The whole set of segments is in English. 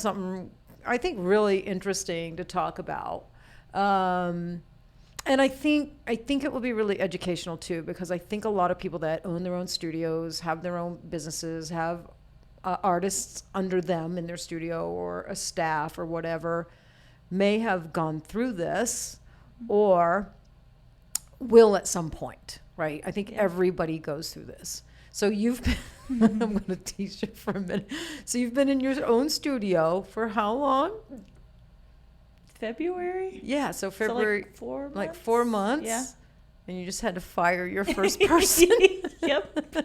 something I think really interesting to talk about. And I think it will be really educational too, because I think a lot of people that own their own studios, have their own businesses, have artists under them in their studio or a staff or whatever, may have gone through this or will at some point, right? I think everybody goes through this. So you've been, I'm going to teach you for a minute. So you've been in your own studio for how long? February? Yeah, so February. So like 4 months? Like 4 months? Yeah. And you just had to fire your first person. Yep.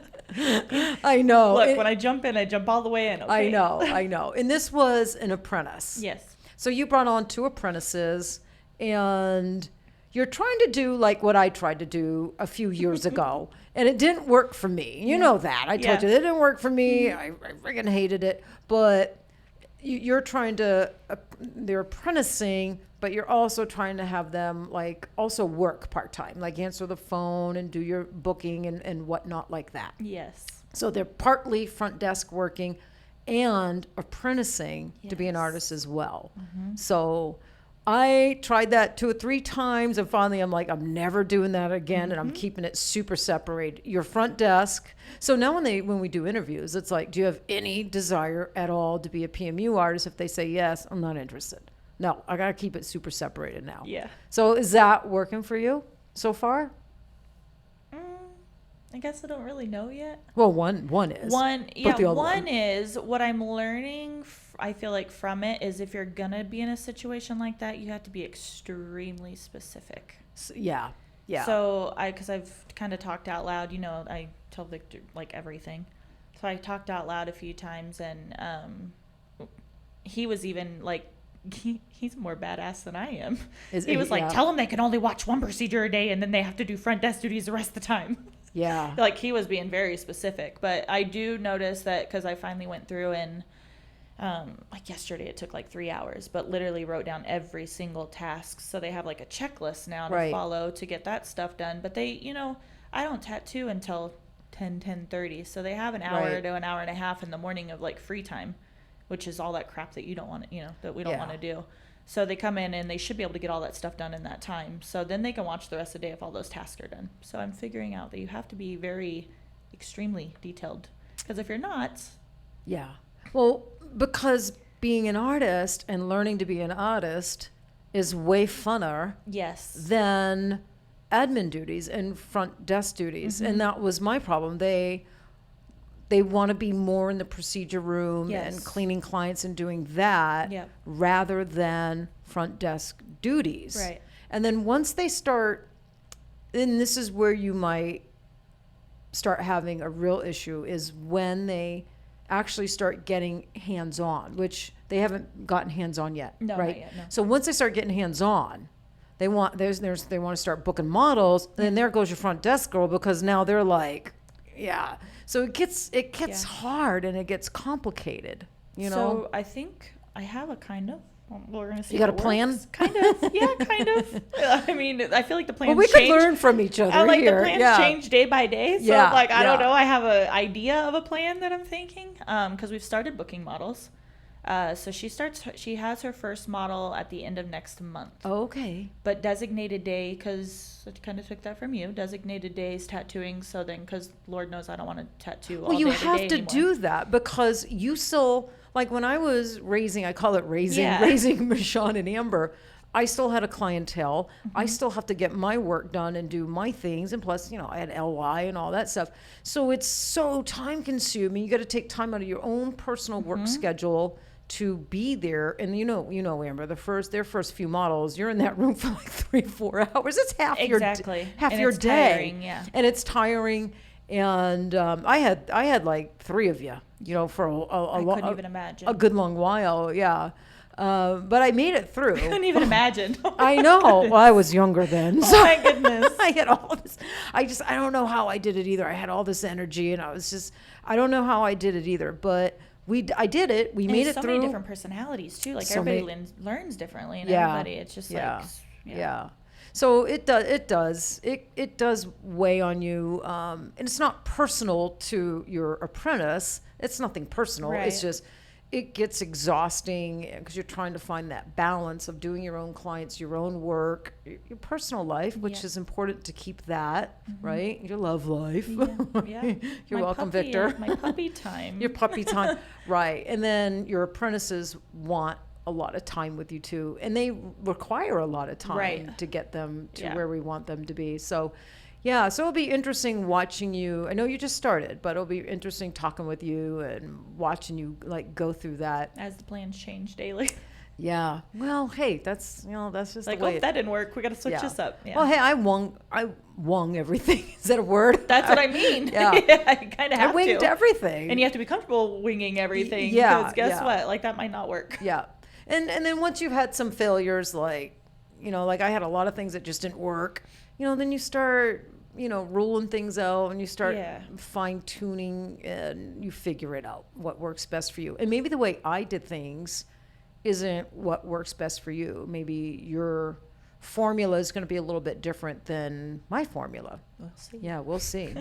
I know. Look, when I jump in, I jump all the way in. Okay? I know. And this was an apprentice. Yes. So you brought on 2 apprentices, and you're trying to do like what I tried to do a few years ago, and it didn't work for me. You know that. I told you it didn't work for me. I freaking hated it. But you're trying to, they're apprenticing, but you're also trying to have them like also work part-time, like answer the phone and do your booking and whatnot like that. Yes. So they're partly front desk working and apprenticing to be an artist as well. So I tried that 2 or 3 times, and finally I'm like, I'm never doing that again, and I'm keeping it super separated. Your front desk. So now when we do interviews, it's like, do you have any desire at all to be a PMU artist? If they say yes, I'm not interested. No, I gotta keep it super separated now. Yeah. So is that working for you so far? I guess I don't really know yet. Well, one is. One is what I'm learning. I feel like from it is if you're gonna be in a situation like that, you have to be extremely specific. Yeah. So because I've kind of talked out loud, I tell Victor like everything. So I talked out loud a few times, and he was even like, he's more badass than I am. He was like, tell them they can only watch 1 procedure a day, and then they have to do front desk duties the rest of the time. Yeah. Like he was being very specific, but I do notice that because I finally went through and like yesterday it took like 3 hours, but literally wrote down every single task. So they have like a checklist now to follow to get that stuff done. But they, I don't tattoo until 10:30. So they have an hour to an hour and a half in the morning of like free time, which is all that crap that you don't want to, that we don't want to do. So they come in and they should be able to get all that stuff done in that time. So then they can watch the rest of the day if all those tasks are done. So I'm figuring out that you have to be very extremely detailed, because if you're not. Yeah. Well, because being an artist and learning to be an artist is way funner. Yes. Than admin duties and front desk duties. And that was my problem. They want to be more in the procedure room and cleaning clients and doing that rather than front desk duties. Right. And then once they start, and this is where you might start having a real issue, is when they actually start getting hands-on, which they haven't gotten hands-on yet. No, right? Not yet, no. So once they start getting hands-on, they want to start booking models, and then there goes your front desk girl, because now they're like, so it gets hard and it gets complicated, So I think I have a kind of. We're gonna see. You got a plan? Kind of, yeah, kind of. I mean, I feel like the plans. Well, we could learn from each other. The plans change day by day. So I don't know. I have an idea of a plan that I'm thinking. Because we've started booking models. So she has her first model at the end of next month. Okay. But designated day, because I kind of took that from you. Designated days tattooing. So then, because Lord knows I don't want to tattoo all day you every have day to anymore. do that, because you still, like when I was raising Michonne and Amber, I still had a clientele. I still have to get my work done and do my things. And plus, I had LY and all that stuff. So it's so time consuming. You got to take time out of your own personal work schedule to be there. And Amber, their first few models, you're in that room for like 3-4 hours. It's half your day. Tiring, yeah. And it's tiring. And I had like 3 of you, for I couldn't even imagine. A good long while, yeah. But I made it through. I couldn't even imagine. I know. Well, I was younger then. So my goodness. I had all this. I don't know how I did it either. I had all this energy, and I don't know how I did it either. But I did it. We made it through. So many different personalities too. Like everybody learns differently, and everybody. It's just So it does weigh on you, and it's not personal to your apprentice. It's nothing personal. Right. It's just it gets exhausting because you're trying to find that balance of doing your own clients, your own work, your personal life, which is important to keep that, right? Your love life. Yeah. You're welcome, Victor. My puppy time. Your puppy time. Right. And then your apprentices want a lot of time with you too. And they require a lot of time to get them to where we want them to be. So yeah, so it'll be interesting watching you. I know you just started, but it'll be interesting talking with you and watching you like go through that. As the plans change daily. Yeah. Well, hey, that's just Like, the way that didn't work. We got to switch this up. Yeah. Well, hey, I wung everything. Is that a word? That's what I mean. Yeah. You kind of have I winged everything. And you have to be comfortable winging everything. Yeah. Because guess what? Like, that might not work. Yeah. And then once you've had some failures, like, like I had a lot of things that just didn't work, then you start, ruling things out and you start fine tuning and you figure it out, what works best for you. And maybe the way I did things isn't what works best for you. Maybe your formula is going to be a little bit different than my formula. We'll see. Yeah, we'll see.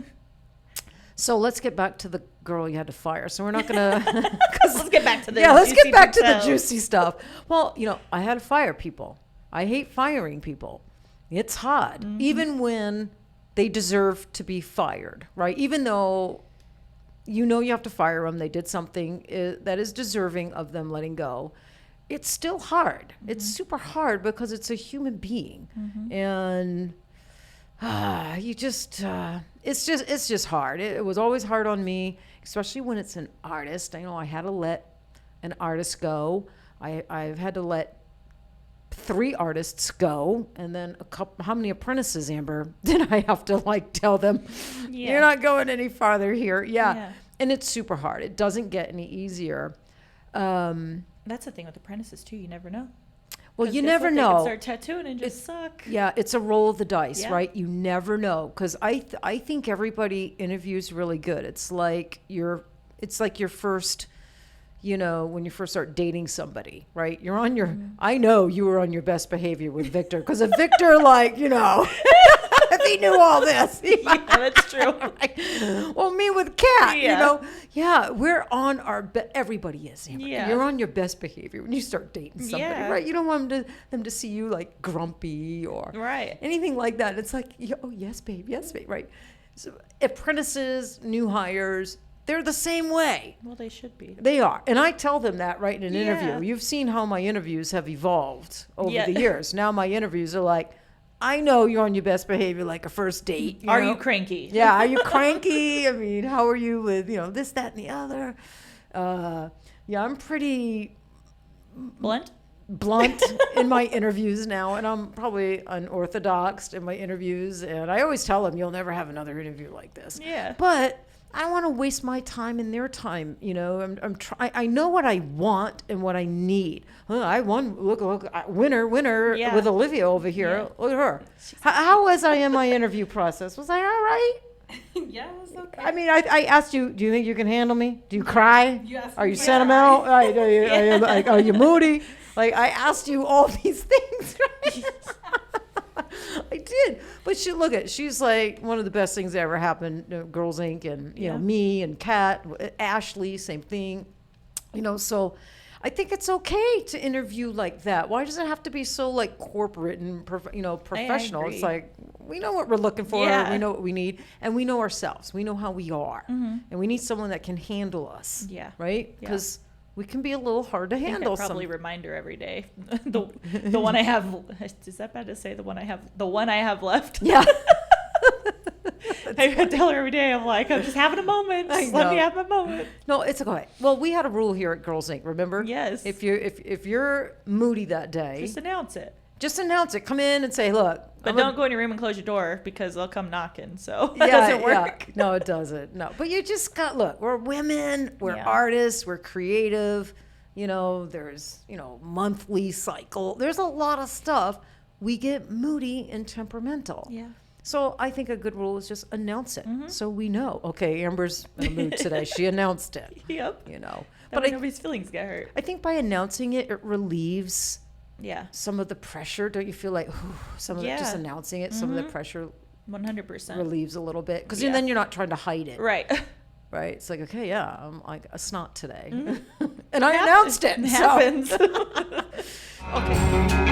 So let's get back to the girl you had to fire. So we're not going to... Let's get back to the let's get back to the juicy stuff. Well, I had to fire people. I hate firing people. It's hard. Even when they deserve to be fired, right? Even though you have to fire them, they did something that is deserving of them letting go. It's still hard. It's super hard because it's a human being. And it's just hard. It was always hard on me, especially when it's an artist. I know I had to let an artist go. I've had to let 3 artists go, and then a couple. How many apprentices, Amber, did I have to tell them you're not going any farther here? Yeah. And it's super hard. It doesn't get any easier. That's the thing with apprentices too. You never know. Well, you never know. They can start tattooing and just suck. Yeah, it's a roll of the dice, right? You never know, because I think everybody interviews really good. It's like your first, when you first start dating somebody, right? You're on your. I know you were on your best behavior with Victor, because if Victor, if he knew all this, yeah, that's true. Right? Well, me with Kat, we're on our everybody is. Amber. Yeah, you're on your best behavior when you start dating somebody, right? You don't want them to see you grumpy or anything like that. It's like, oh yes, babe, right? So apprentices, new hires, they're the same way. Well, they should be. They are. And I tell them that in an interview. You've seen how my interviews have evolved over the years. Now my interviews are like, I know you're on your best behavior like a first date. Are you cranky? Yeah, are you cranky? I mean, how are you with, this, that, and the other? I'm pretty blunt in my interviews now, and I'm probably unorthodox in my interviews, and I always tell them you'll never have another interview like this. Yeah. But I don't want to waste my time and their time. I know what I want and what I need. I won. Look, winner with Olivia over here. Yeah. Look at her. How was I in my interview process? Was I all right? Yeah, it was okay. I mean, I asked you, do you think you can handle me? Do you cry? Yes. Are you sentimental? Are you moody? I asked you all these things, right? I did, but she's like one of the best things that ever happened. Girls Inc. and me and Kat, Ashley, same thing. So I think it's okay to interview like that. Why does it have to be so corporate and professional? It's like, we know what we're looking for, we know what we need, and we know ourselves. We know how we are, and we need someone that can handle us. Yeah, right? Because we can be a little hard to handle. Probably remind her every day. the one I have. Is that bad to say? The one I have left. Yeah. I tell her every day. I'm like, I'm just having a moment. Just let me have my moment. No, it's okay. Well, we had a rule here at Girls Inc. Remember? Yes. If you're moody that day, just announce it. Just announce it. Come in and say, look. But don't go in your room and close your door, because they'll come knocking. So that doesn't work. Yeah. No, it doesn't. No. But you just look, we're women, we're artists, we're creative. There's, monthly cycle. There's a lot of stuff. We get moody and temperamental. Yeah. So I think a good rule is just announce it. So we know, okay, Amber's in a mood today. She announced it. Yep. But nobody's feelings get hurt. I think by announcing it, it relieves some of the pressure. Don't you feel like just announcing it, some of the pressure 100% relieves a little bit, because then you're not trying to hide it. Right. Right. It's like, okay, I'm like a snot today. and I announced it. It So. happens. Okay.